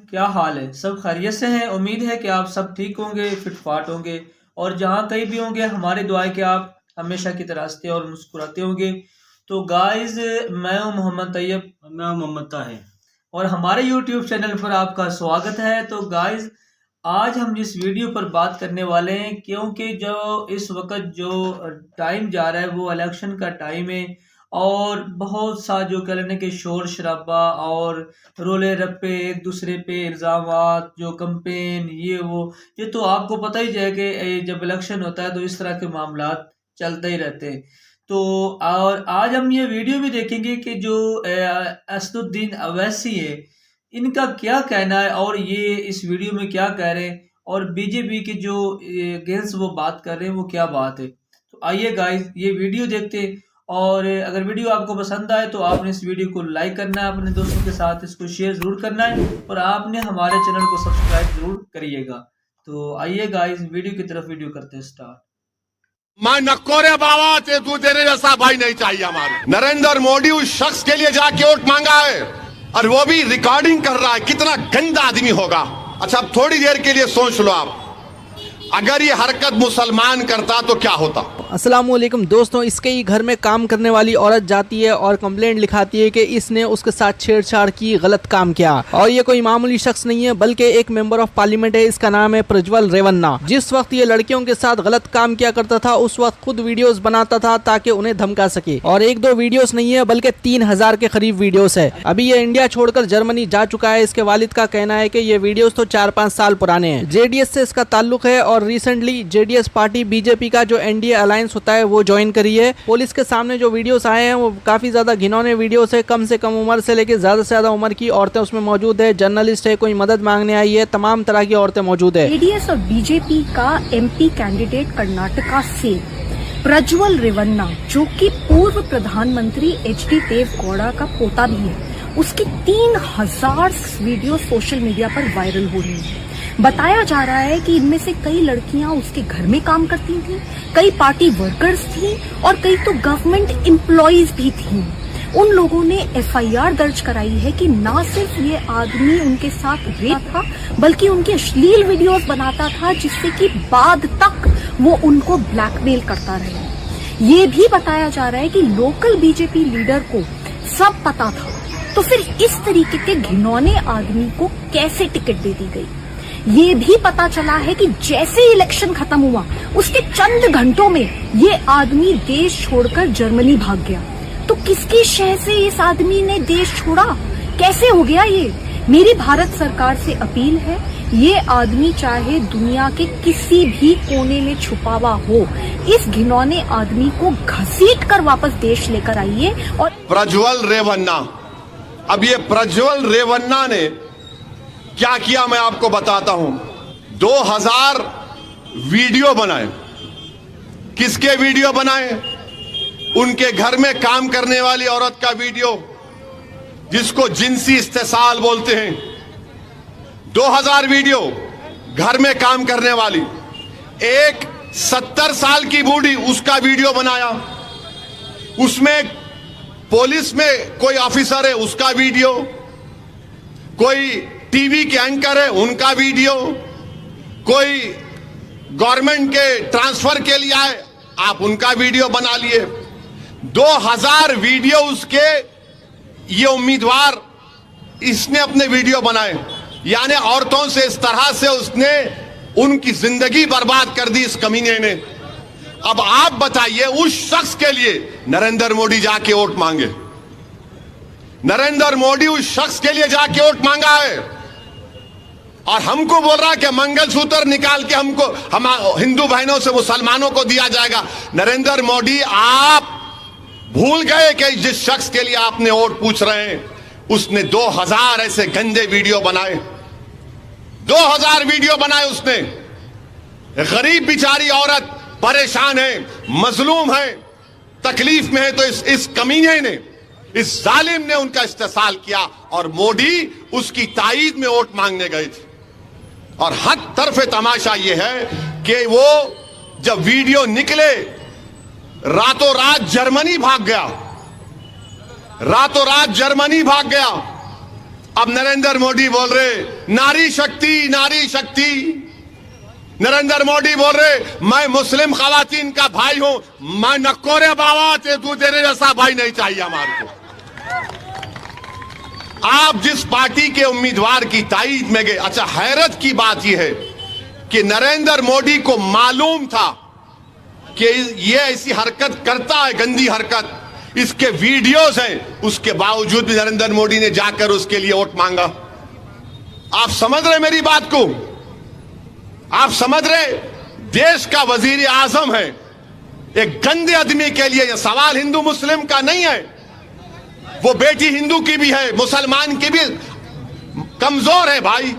क्या हाल है? सब खैरियत से हैं? उम्मीद है कि आप सब ठीक होंगे, फिट-फाट होंगे और जहाँ कहीं भी होंगे हमारी दुआ है कि आप हमेशा की तरह हँसते और मुस्कुराते होंगे। तो गाइज़ मैं हूँ मोहम्मद तैयब मैं मोहम्मद ताहिर और हमारे यूट्यूब चैनल पर आपका स्वागत है। तो गाइज़ आज हम जिस वीडियो पर बात करने वाले हैं क्योंकि जो इस वक़्त जो टाइम जा रहा है वो इलेक्शन का टाइम है और बहुत सा जो कह लें कि शोर-शराबा और रोले-रप्पे एक दूसरे पे इल्ज़ामात जो कैंपेन ये वो, ये तो आपको पता ही है कि जब इलेक्शन होता है तो इस तरह के मामलात चलते ही रहते हैं। तो और आज हम ये वीडियो भी देखेंगे कि जो असदुद्दीन अवैसी है इनका क्या कहना है और ये इस वीडियो में क्या कह रहे हैं और बीजेपी के जो अगेंस्ट वो बात कर रहे हैं वो क्या बात है। तो आइए गाइस ये वीडियो देखते हैं और अगर वीडियो आपको पसंद आए तो आपने इस वीडियो को लाइक करना है, अपने दोस्तों के साथ इसको शेयर ज़रूर करना है और आपने हमारे चैनल को सब्सक्राइब ज़रूर करिएगा। तो आइए गाइस वीडियो की तरफ वीडियो करते हैं स्टार्ट। मैं नक्कोरे बाबा तू तेरे जैसा भाई नहीं चाहिए हमारे। नरेंद्र मोदी उस शख्स के लिए जाके वोट मांगा है और वो भी रिकॉर्डिंग कर रहा है। कितना गंदा आदमी होगा। अच्छा अब थोड़ी देर के लिए सोच लो आप, अगर ये हरकत मुसलमान करता तो क्या होता। अस्सलाम वालेकुम दोस्तों, इसके ही घर में काम करने वाली औरत जाती है और कंप्लेंट लिखाती है कि इसने उसके साथ छेड़छाड़ की, गलत काम किया। और ये कोई मामूली शख्स नहीं है बल्कि एक मेंबर ऑफ पार्लियामेंट है। इसका नाम है प्रज्वल रेवन्ना। जिस वक्त ये लड़कियों के साथ गलत काम किया करता था उस वक्त खुद वीडियोस बनाता था ताकि उन्हें धमका सके। और एक दो वीडियोस नहीं है बल्कि 3000 के करीब वीडियोस है। अभी ये इंडिया छोड़कर जर्मनी जा चुका है। इसके वालिद का कहना है कि ये वीडियोस तो 4-5 साल पुराने हैं। जेडीएस से इसका ताल्लुक है और रिसेंटली जेडीएस पार्टी बीजेपी का जो एनडीए अलायंस होता है वो ज्वाइन करी है। पुलिस के सामने जो वीडियोस आए हैं वो काफी ज्यादा घिनौने वीडियोस है। कम से कम उम्र से लेकर ज्यादा से ज्यादा उम्र की औरतें उसमें मौजूद है, जर्नलिस्ट है, कोई मदद मांगने आई है, तमाम तरह की औरतें मौजूद है। जेडीएस और बीजेपी का एमपी कैंडिडेट कर्नाटका से प्रज्वल रेवन्ना, जो कि पूर्व प्रधानमंत्री एचडी देवगौड़ा का पोता भी है, उसकी 3000 वीडियो सोशल मीडिया पर वायरल हो रही है। बताया जा रहा है कि इनमें से कई लड़कियां उसके घर में काम करती थीं, कई पार्टी वर्कर्स थीं और कई तो गवर्नमेंट एम्प्लॉइज भी थीं। उन लोगों ने एफआईआर दर्ज कराई है कि ना सिर्फ ये आदमी उनके साथ रेप था बल्कि उनके अश्लील वीडियोस बनाता था जिससे कि बाद तक वो उनको ब्लैकमेल करता रहे। ये भी बताया जा रहा है कि लोकल बीजेपी लीडर को सब पता था। तो फिर इस तरीके के घिनौने आदमी को कैसे टिकट दे दी गई? ये भी पता चला है कि जैसे ही इलेक्शन खत्म हुआ उसके चंद घंटों में ये आदमी देश छोड़कर जर्मनी भाग गया। तो किसकी शह से इस आदमी ने देश छोड़ा? कैसे हो गया ये? मेरी भारत सरकार से अपील है, ये आदमी चाहे दुनिया के किसी भी कोने में छुपा हुआ हो, इस घिनौने आदमी को घसीट कर वापस देश लेकर आइए। और प्रज्वल रेवन्ना, अब ये प्रज्वल रेवन्ना ने क्या किया मैं आपको बताता हूं। 2000 वीडियो बनाए। किसके वीडियो बनाए? उनके घर में काम करने वाली औरत का वीडियो, जिसको जिनसी इस्तेसाल बोलते हैं। 2000 वीडियो घर में काम करने वाली। एक 70 साल की बूढ़ी, उसका वीडियो बनाया। उसमें पुलिस में कोई ऑफिसर है, उसका वीडियो। कोई टीवी के एंकर है, उनका वीडियो। कोई गवर्नमेंट के ट्रांसफर के लिए आए, आप उनका वीडियो बना लिए। 2000 वीडियो उसके ये उम्मीदवार इसने अपने वीडियो बनाए। यानी औरतों से इस तरह से उसने उनकी जिंदगी बर्बाद कर दी इस कमीने ने। अब आप बताइए उस शख्स के लिए नरेंद्र मोदी जाके वोट मांगे। नरेंद्र मोदी उस शख्स के लिए जाके वोट मांगा है और हमको बोल रहा है कि मंगलसूत्र निकाल के हमको, हम हिंदू बहनों से मुसलमानों को दिया जाएगा। नरेंद्र मोदी, आप भूल गए कि जिस शख्स के लिए आपने वोट पूछ रहे हैं उसने 2000 ऐसे गंदे वीडियो बनाए। 2000 वीडियो बनाए उसने। गरीब बेचारी औरत परेशान है, मजलूम है, तकलीफ में है, तो इस कमीने ने, इस जालिम ने उनका इस्तेसाल किया और मोदी उसकी ताईद में वोट मांगने गए थे। और हद तरफे तमाशा यह है कि वो जब वीडियो निकले रातों रात जर्मनी भाग गया। रातों रात जर्मनी भाग गया। अब नरेंद्र मोदी बोल रहे नारी शक्ति, नारी शक्ति। नरेंद्र मोदी बोल रहे मैं मुस्लिम खवातीन का भाई हूं, मैं नकोरे बाबा तू तेरे जैसा भाई नहीं चाहिए हमारे को। आप जिस पार्टी के उम्मीदवार की ताईद में गए, अच्छा हैरत की बात यह है कि नरेंद्र मोदी को मालूम था कि ये ऐसी हरकत करता है, गंदी हरकत, इसके वीडियोस हैं, उसके बावजूद भी नरेंद्र मोदी ने जाकर उसके लिए वोट मांगा। आप समझ रहे मेरी बात को? आप समझ रहे? देश का वजीर आजम है, एक गंदे आदमी के लिए यह सवाल हिंदू मुस्लिम का नहीं है। वो बेटी हिंदू की भी है, मुसलमान की भी कमजोर है भाई।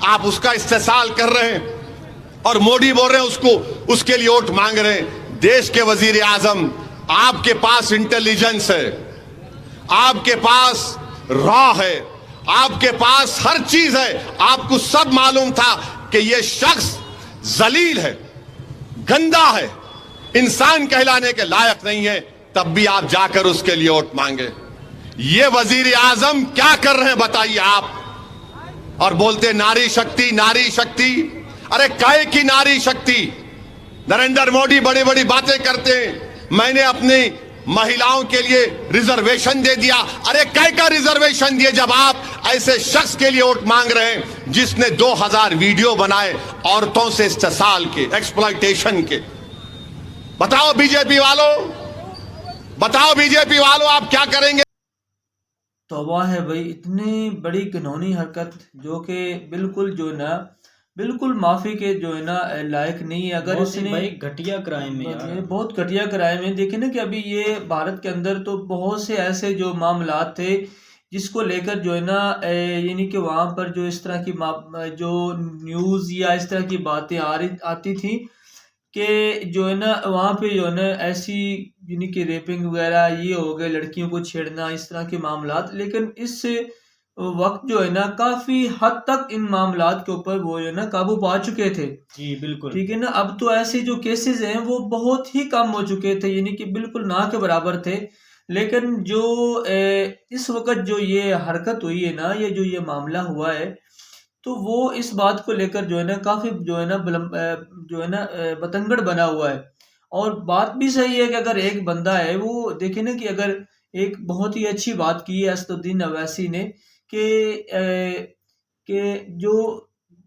आप उसका इस्तेसाल कर रहे हैं और मोदी बोल रहे हैं उसके लिए वोट मांग रहे हैं। देश के वजीर आजम, आपके पास इंटेलिजेंस है, आपके पास रॉ है, आपके पास हर चीज है। आपको सब मालूम था कि यह शख्स जलील है, गंदा है, इंसान कहलाने के लायक नहीं है, तब भी आप जाकर उसके लिए वोट मांगे। ये वजीर आजम क्या कर रहे हैं बताइए आप? और बोलते नारी शक्ति, नारी शक्ति। अरे काहे की नारी शक्ति? नरेंद्र मोदी बड़ी बड़ी बातें करते हैं, मैंने अपनी महिलाओं के लिए रिजर्वेशन दे दिया। अरे काय का रिजर्वेशन दिए जब आप ऐसे शख्स के लिए वोट मांग रहे हैं जिसने 2000 वीडियो बनाए औरतों से इस्तेसाल के, एक्सप्लॉयटेशन के। बताओ बीजेपी वालों, बताओ बीजेपी वालों, आप क्या करेंगे? तौबा है भाई, इतनी बड़ी घिनौनी हरकत जो कि बिल्कुल जो है ना, बिल्कुल माफी के जो है ना लायक नहीं है। अगर इसने भाई घटिया क्राइम है यार, बहुत घटिया क्राइम है। देखिए ना कि अभी ये भारत के अंदर तो बहुत से ऐसे जो मामलात थे जिसको लेकर जो है ना यानी कि वहां पर जो इस तरह की जो न्यूज़ या इस तरह की बातें आती थी कि जो है ना वहाँ पे जो है ना ऐसी यानी कि रेपिंग वगैरह ये हो गए, लड़कियों को छेड़ना, इस तरह के मामलात। लेकिन इस वक्त जो है ना काफी हद तक इन मामलात के ऊपर वो जो है ना काबू पा चुके थे। जी बिल्कुल, ठीक है ना। अब तो ऐसे जो केसेस हैं वो बहुत ही कम हो चुके थे, यानी कि बिल्कुल ना के बराबर थे। लेकिन जो इस वक्त जो ये हरकत हुई है ना, ये जो ये मामला हुआ है, तो वो इस बात को लेकर जो है ना काफी जो है ना जो है ना बतंगड़ बना हुआ है। और बात भी सही है कि अगर एक बंदा है, वो देखे ना कि अगर एक बहुत ही अच्छी बात की है असदुद्दीन अवैसी ने कि जो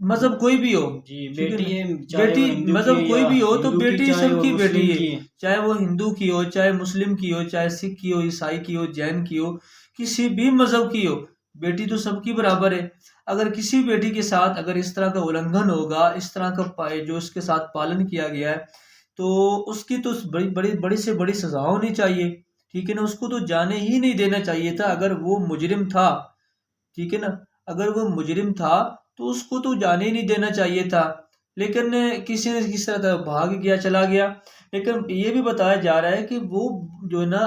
मजहब कोई भी हो, जी बेटी है, बेटी मजहब कोई भी हो तो हिंदू की, बेटी चाहे वो सबकी बेटी मुस्लिम है, की है। चाहे वो हिंदू की हो, चाहे मुस्लिम की हो, चाहे सिख की हो, ईसाई की हो, जैन की हो, किसी भी मजहब की हो, बेटी तो सबकी बराबर है। अगर किसी बेटी के साथ अगर इस तरह का उल्लंघन होगा, इस तरह का जो उसके साथ पालन किया गया है, तो उसकी तो बड़ी बड़ी बड़ी से बड़ी सजा होनी चाहिए। ठीक है ना। उसको तो जाने ही नहीं देना चाहिए था अगर वो मुजरिम था। ठीक है ना। अगर वो मुजरिम था तो उसको तो जाने ही नहीं देना चाहिए था। लेकिन किसी ने किस तरह भाग गया, चला गया। लेकिन ये भी बताया जा रहा है कि वो जो है ना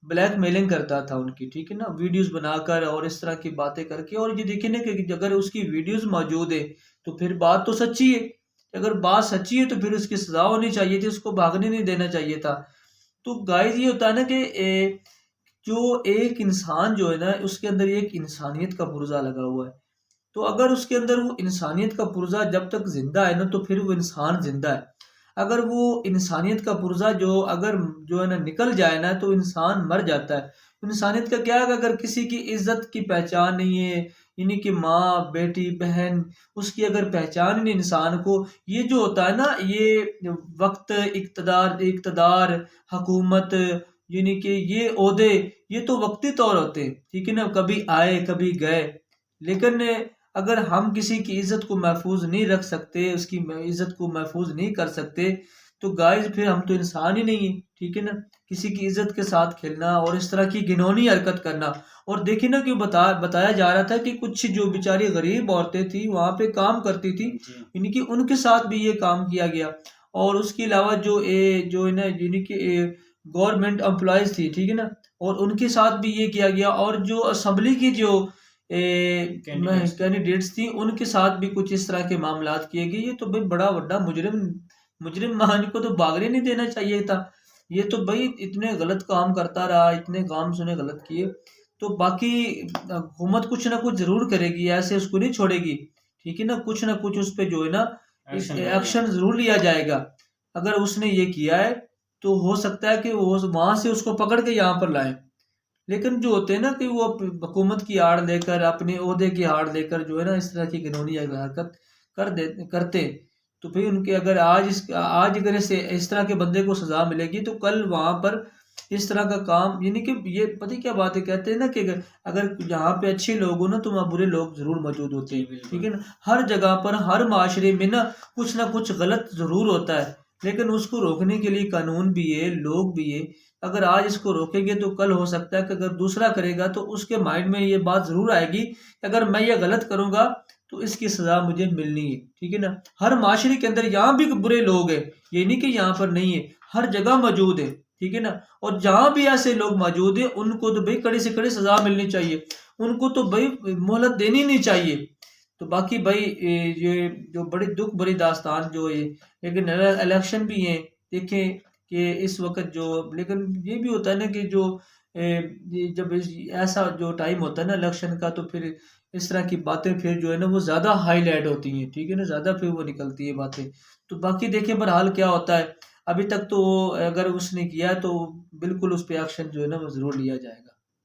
ब्लैकमेलिंग करता था उनकी। ठीक है ना। वीडियोस बनाकर और इस तरह की बातें करके। और ये देखिए ना कि अगर उसकी वीडियोस मौजूद है तो फिर बात तो सच्ची है। अगर बात सच्ची है तो फिर उसकी सजा होनी चाहिए थी, उसको भागने नहीं देना चाहिए था। तो गाइस ये होता है ना कि जो एक इंसान जो है ना उसके अंदर एक इंसानियत का पुर्जा लगा हुआ है। तो अगर उसके अंदर वो इंसानियत का पुर्जा जब तक जिंदा है ना तो फिर वो इंसान जिंदा है। अगर वो इंसानियत का पुर्जा जो अगर जो है ना निकल जाए ना तो इंसान मर जाता है। इंसानियत का क्या है, अगर किसी की इज्जत की पहचान नहीं है, यानी कि माँ, बेटी, बहन, उसकी अगर पहचान नहीं इंसान को, ये जो होता है ना ये वक्त, इक़्तिदार, हुकूमत, यानी कि ये ओहदे, ये तो वक्ती तौर होते हैं। ठीक है ना। कभी आए कभी गए। लेकिन अगर हम किसी की इज्जत को महफूज नहीं रख सकते, उसकी इज्जत को महफूज नहीं कर सकते, तो गाइस फिर हम तो इंसान ही नहीं है। ठीक है ना। किसी की इज्जत के साथ खेलना और इस तरह की घिनौनी हरकत करना। और देखिए ना कि बताया जा रहा था कि कुछ जो बेचारी गरीब औरतें थी वहां पे काम करती थी, यानी कि उनके साथ भी ये काम किया गया। और उसके अलावा जो है ना यानी कि गवर्नमेंट एम्प्लॉयज थी, ठीक है ना, और उनके साथ भी ये किया गया। और जो असेंबली की जो कैंडिडेट्स थी उनके साथ भी कुछ इस तरह के मामलात किए गए। ये तो भाई बड़ा बड़ा मुजरिम महान को तो भागने नहीं देना चाहिए था। ये तो भाई इतने गलत काम करता रहा, इतने काम उसने गलत किए। तो बाकी हुकूमत कुछ ना कुछ जरूर करेगी, ऐसे उसको नहीं छोड़ेगी, ठीक है ना। कुछ ना कुछ उस पर जो है ना एक्शन जरूर लिया जाएगा। अगर उसने ये किया है तो हो सकता है कि वो वहां से उसको पकड़ के यहाँ पर लाए। लेकिन जो होते हैं ना कि वो हुकूमत की आड़ लेकर, अपने ओहदे की आड़ लेकर जो है ना इस तरह की घिनौनी हरकत करते, तो फिर उनके अगर आज अगर इस तरह के बंदे को सजा मिलेगी तो कल वहां पर इस तरह का काम, यानी कि ये पता क्या बात है, कहते हैं ना कि अगर यहाँ पे अच्छे लोग हो ना तो वहाँ बुरे लोग जरूर मौजूद होते हैं, ठीक है ना। हर जगह पर, हर माशरे में ना कुछ गलत जरूर होता है, लेकिन उसको रोकने के लिए कानून भी है, लोग भी है। अगर आज इसको रोकेंगे तो कल हो सकता है कि अगर दूसरा करेगा तो उसके माइंड में ये बात जरूर आएगी कि अगर मैं ये गलत करूंगा तो इसकी सजा मुझे मिलनी है, ठीक है ना। हर माशरे के अंदर यहाँ भी बुरे लोग हैं, ये नहीं कि यहाँ पर नहीं है, हर जगह मौजूद है, ठीक है ना। और जहां भी ऐसे लोग मौजूद है उनको तो भाई कड़ी से कड़ी सजा मिलनी चाहिए, उनको तो भाई मोहलत देनी नहीं चाहिए। तो बाकी भाई ये जो बड़ी दुख भरी दास्तान जो है, लेकिन इलेक्शन भी है, देखें कि इस वक्त जो, लेकिन ये भी होता है ना कि जो जब ऐसा जो टाइम होता है ना इलेक्शन का, तो फिर इस तरह की बातें फिर जो है ना वो ज़्यादा हाईलाइट होती हैं, ठीक है ना, ज़्यादा फिर वो निकलती है बातें। तो बाकी देखें बहरहाल क्या होता है। अभी तक तो अगर उसने किया है तो बिल्कुल उस पर एक्शन जो है ना वो ज़रूर लिया जाएगा।